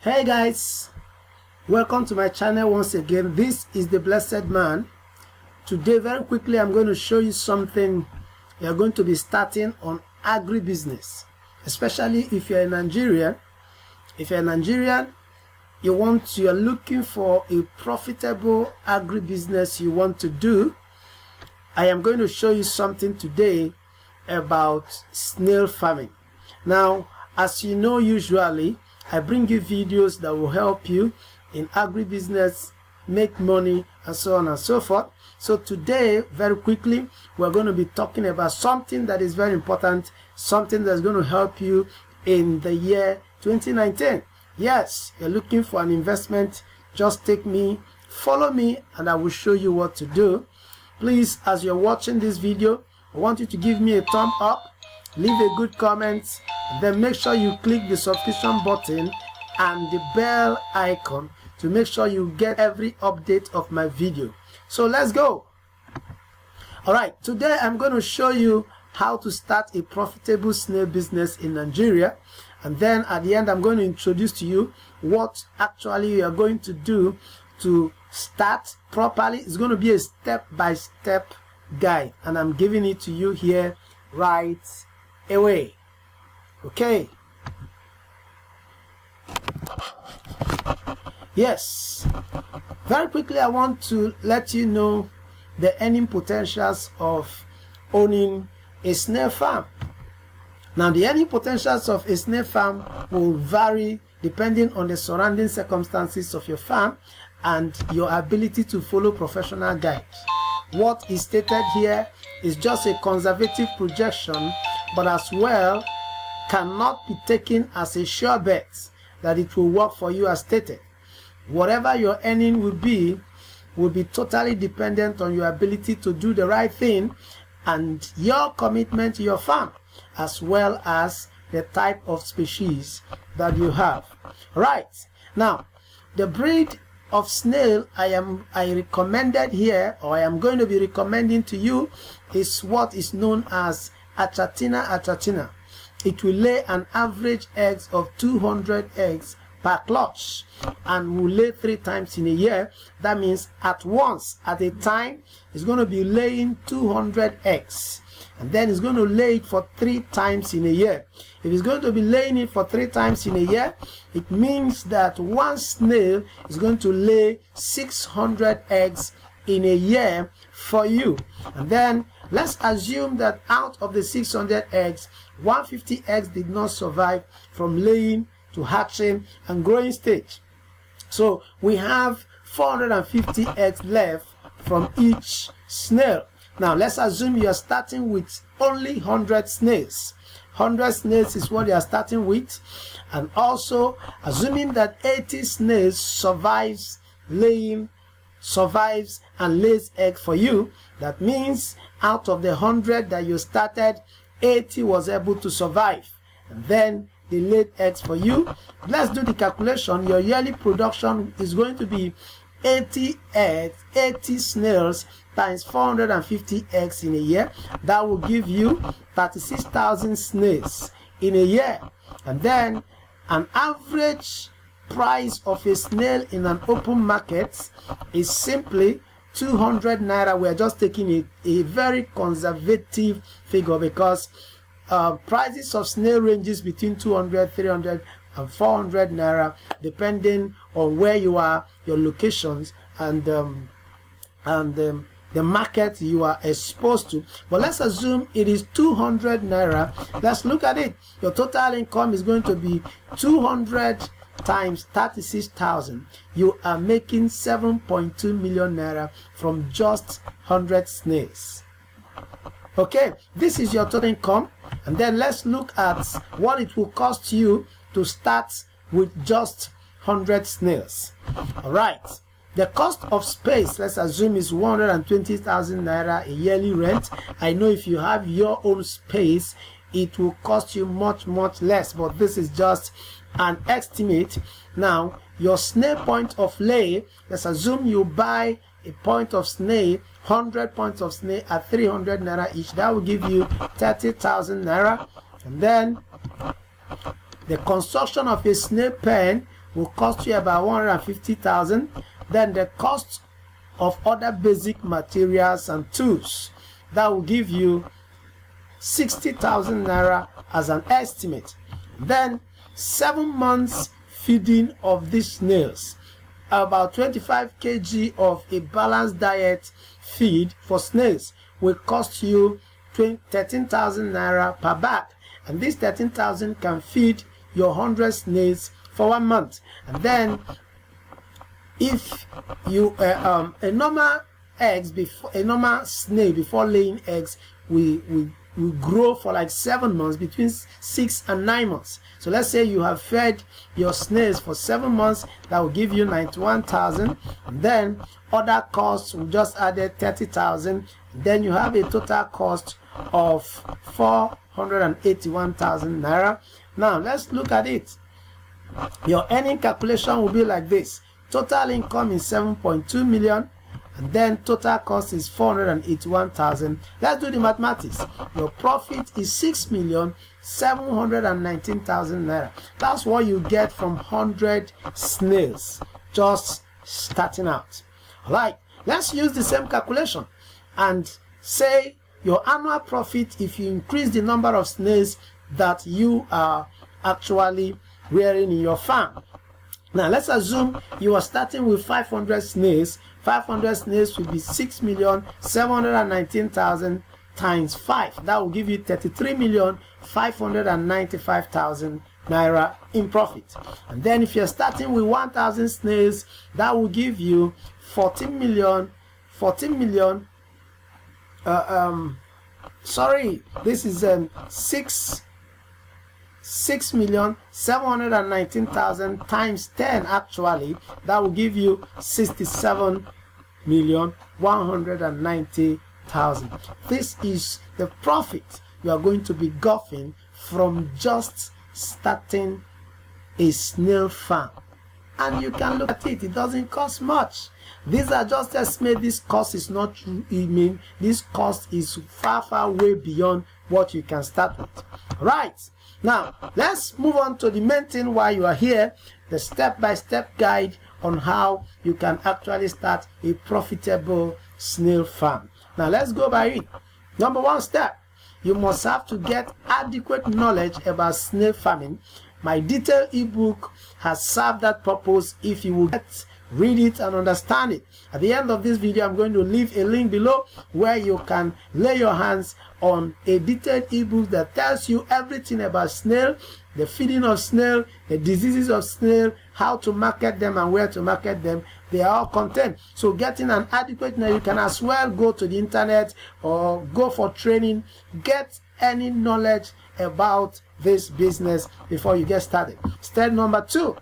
Hey guys, welcome to my channel once again. This is the Blessed Man. Today, very quickly, I'm going to show you something. You're going to be starting on agribusiness, especially if you're a Nigerian. If you're a Nigerian, you're looking for a profitable agribusiness you want to do. I am going to show you something today about snail farming. Now, as you know, usually I bring you videos that will help you in agribusiness, make money, and so on and so forth. So today, very quickly, we're going to be talking about something that is very important, something that's going to help you in the year 2019. Yes, you're looking for an investment, just take me, follow me, and I will show you what to do. Please, as you're watching this video, I want you to give me a thumb up, leave a good comment, then make sure you click the subscription button and the bell icon to make sure you get every update of my video. So let's go. Alright, today I'm going to show you how to start a profitable snail business in Nigeria, and then at the end I'm going to introduce to you what actually you are going to do to start properly. It's going to be a step-by-step guide, and I'm giving it to you here right away. Okay. Yes. Very quickly, I want to let you know the earning potentials of owning a snail farm. Now, the earning potentials of a snail farm will vary depending on the surrounding circumstances of your farm and your ability to follow professional guides. What is stated here is just a conservative projection, but as well cannot be taken as a sure bet that it will work for you as stated. Whatever your earning will be totally dependent on your ability to do the right thing and your commitment to your farm, as well as the type of species that you have. Right. Now, the breed of snail I recommended here, or I am going to be recommending to you, is what is known as Achatina. It will lay an average eggs of 200 eggs per clutch and will lay 3 times in a year. That means at once, at a time, it's going to be laying 200 eggs, and then it's going to lay it for 3 times in a year. If it's going to be laying it for 3 times in a year, it means that one snail is going to lay 600 eggs in a year for you. And then let's assume that out of the 600 eggs, 150 eggs did not survive from laying to hatching and growing stage. So we have 450 eggs left from each snail. Now let's assume you are starting with only 100 snails. 100 snails is what you are starting with, and also assuming that 80 snails survives and lays eggs for you. That means out of the 100 that you started, 80 was able to survive, and then they laid eggs for you. Let's do the calculation. Your yearly production is going to be 80 eggs, 80 snails times 450 eggs in a year. That will give you 36,000 snails in a year. And then an average price of a snail in an open market is simply 200 naira. We are just taking a very conservative figure because prices of snail ranges between 200, 300 and 400 naira depending on where you are, your locations, and the market you are exposed to. But let's assume it is 200 naira. Let's look at it. Your total income is going to be 200 times 36,000. You are making 7.2 million naira from just 100 snails. Okay, this is your total income. And then let's look at what it will cost you to start with just 100 snails. All right. The cost of space, let's assume, is 120,000 naira, a yearly rent. I know if you have your own space, it will cost you much less, but this is just an estimate. Now, your snail point of lay, let's assume you buy a point of snail, 100 points of snail at 300 naira each. That will give you 30,000 naira. And then the construction of a snail pen will cost you about 150,000. Then the cost of other basic materials and tools, that will give you 60,000 naira as an estimate. Then 7 months feeding of these snails, about 25 kg of a balanced diet feed for snails will cost you 13,000 naira per bag, and this 13,000 can feed your 100 snails for 1 month. And then if you a normal snail before laying eggs will grow for like 7 months, between 6 and 9 months. So let's say you have fed your snails for 7 months, that will give you 91,000. And then other costs will just added 30,000. Then you have a total cost of 481,000 naira. Now let's look at it. Your earning calculation will be like this. Total income is 7.2 million, and then total cost is 481,000. Let's do the mathematics. Your profit is 6,719,000 naira. That's what you get from 100 snails just starting out. All right, let's use the same calculation and say your annual profit, if you increase the number of snails that you are actually rearing in your farm. Now let's assume you are starting with 500 snails. 500 snails will be 6,719,000 times 5. That will give you 33,595,000 naira in profit. And then if you're starting with 1,000 snails, that will give you 14 million. This is 6,719,000 times 10 actually. That will give you 67,190,000. This is the profit you are going to be gotten from just starting a snail farm. And you can look at it, it doesn't cost much. These are just estimates. This cost is not true. This cost is far way beyond what you can start with. Right. Now, let's move on to the main thing why you are here, the step-by-step guide on how you can actually start a profitable snail farm. Now, let's go by it. Number 1 step, you must have to get adequate knowledge about snail farming. My detailed ebook has served that purpose if you will read it and understand it. At the end of this video, I'm going to leave a link below where you can lay your hands on a detailed ebook that tells you everything about snail, the feeding of snail, the diseases of snail, how to market them and where to market them. They are all content. So getting an adequate knowledge, you can as well go to the internet or go for training, get any knowledge about this business before you get started. Step number 2,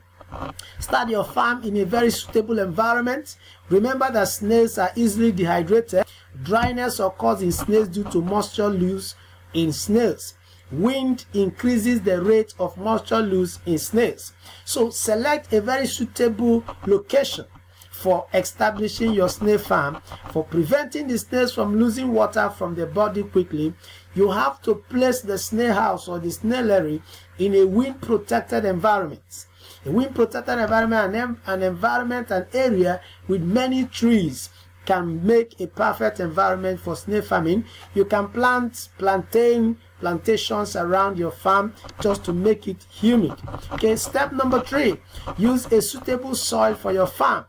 start your farm in a very suitable environment. Remember that snails are easily dehydrated. Dryness occurs in snails due to moisture loss in snails. Wind increases the rate of moisture loss in snails. So select a very suitable location for establishing your snail farm. For preventing the snails from losing water from their body quickly, you have to place the snail house or the snailary in a wind protected environment. A wind protected environment, an area with many trees can make a perfect environment for snail farming. You can plant plantations around your farm just to make it humid. Okay, step number 3, use a suitable soil for your farm.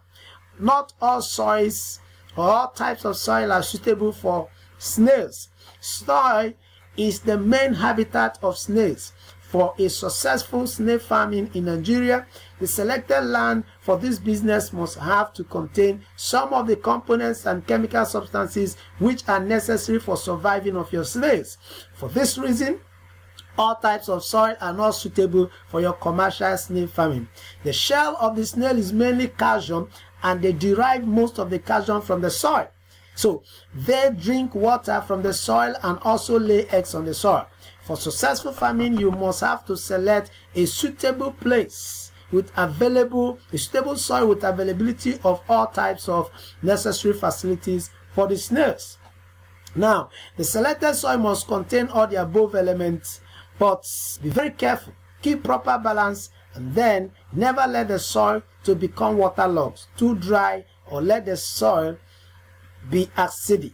Not all soils or all types of soil are suitable for snails. Soil is the main habitat of snails. For a successful snail farming in Nigeria, the selected land for this business must have to contain some of the components and chemical substances which are necessary for surviving of your snails. For this reason, all types of soil are not suitable for your commercial snail farming. The shell of the snail is mainly calcium, and they derive most of the calcium from the soil. So they drink water from the soil and also lay eggs on the soil. For successful farming, you must have to select a suitable place with a suitable soil with availability of all types of necessary facilities for the snails. Now, the selected soil must contain all the above elements, but be very careful. Keep proper balance and then never let the soil to become waterlogged, too dry, or let the soil be acidic.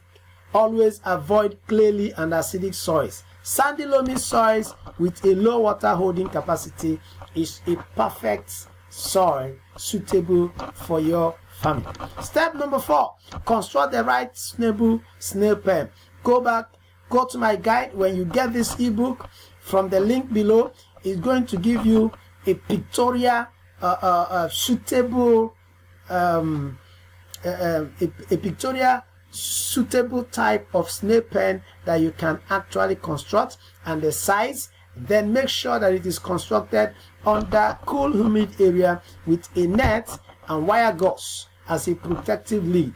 Always avoid clayey and acidic soils. Sandy loamy soils with a low water holding capacity is a perfect soil suitable for your farming. Step number 4, construct the right snail pen. Go to my guide. When you get this ebook from the link below, it's going to give you a pictorial suitable suitable type of snail pen that you can actually construct, and the size. Then make sure that it is constructed under cool, humid area with a net and wire gauze as a protective lid.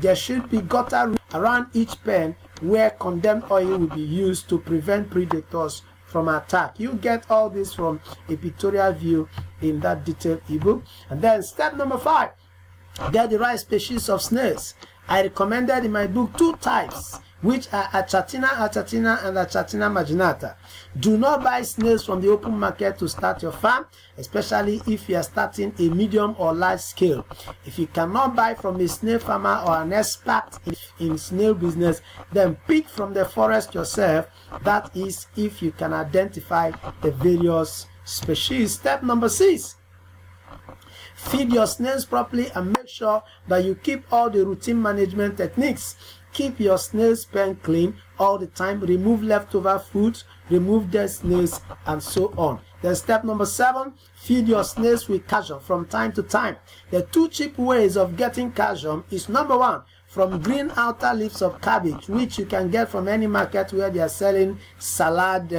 There should be gutter around each pen where condemned oil will be used to prevent predators from attack. You get all this from a pictorial view in that detailed ebook. And then step number 5, get the right species of snails. I recommended in my book 2 types, which are Achatina and Achatina marginata. Do not buy snails from the open market to start your farm, especially if you are starting a medium or large scale. If you cannot buy from a snail farmer or an expert in snail business, then pick from the forest yourself. That is, if you can identify the various species. Step number 6. Feed your snails properly and make sure that you keep all the routine management techniques. Keep your snails pen clean all the time. Remove leftover food, remove dead snails, and so on. Then step number 7, feed your snails with calcium from time to time. The 2 cheap ways of getting calcium is number 1, from green outer leaves of cabbage, which you can get from any market where they are selling salad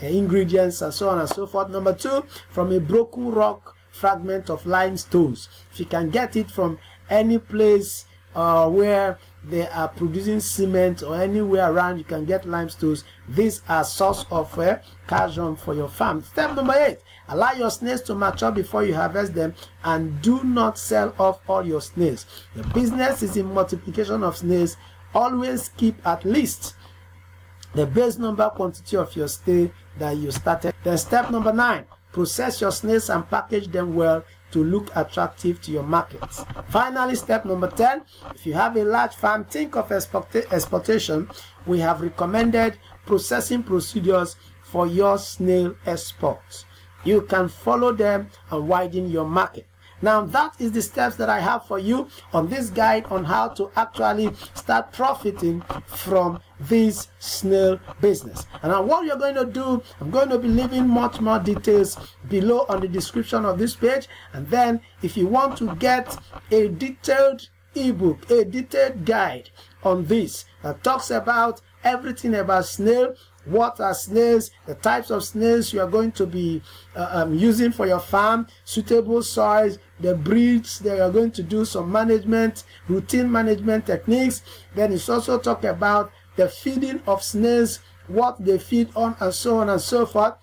ingredients and so on and so forth. Number 2, from a broken rock fragment of limestones. If you can get it from any place where they are producing cement or anywhere around you can get limestones, these are source of calcium for your farm. Step number 8, allow your snails to mature before you harvest them, and do not sell off all your snails. The business is in multiplication of snails. Always keep at least the base number quantity of your stay that you started. Then step number 9, process your snails and package them well to look attractive to your markets. Finally, step number 10, if you have a large farm, think of exportation. We have recommended processing procedures for your snail exports. You can follow them and widen your market. Now, that is the steps that I have for you on this guide on how to actually start profiting from this snail business. And now what you're going to do, I'm going to be leaving much more details below on the description of this page. And then if you want to get a detailed ebook, a detailed guide on this that talks about everything about snail, what are snails, the types of snails you are going to be using for your farm, suitable soils, the breeds that you are going to do, some management, routine management techniques. Then it's also talk about the feeding of snails, what they feed on, and so on and so forth.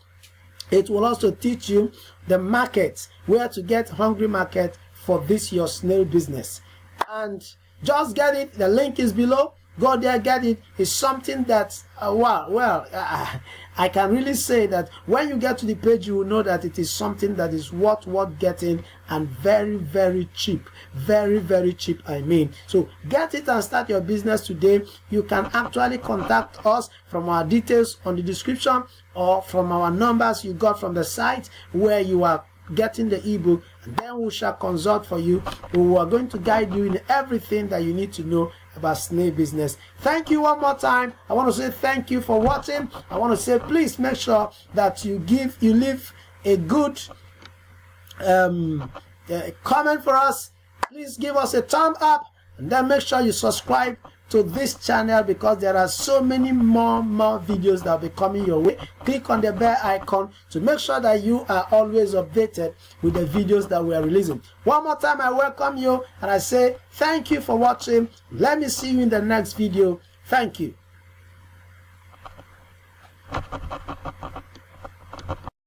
It will also teach you the markets, where to get hungry market for this your snail business. And just get it, the link is below. Go there, get it. It's something that, I can really say that when you get to the page, you will know that it is something that is worth getting, and very, very cheap. Very, very cheap, I mean. So get it and start your business today. You can actually contact us from our details on the description, or from our numbers you got from the site where you are getting the ebook, and then we shall consult for you. We are going to guide you in everything that you need to know about snail business. Thank you one more time. I want to say thank you for watching. I want to say please make sure that you leave a good comment for us. Please give us a thumb up, and then make sure you subscribe to this channel, because there are so many more videos that will be coming your way. Click on the bell icon to make sure that you are always updated with the videos that we are releasing. One more time, I welcome you and I say thank you for watching. Let me see you in the next video. Thank you.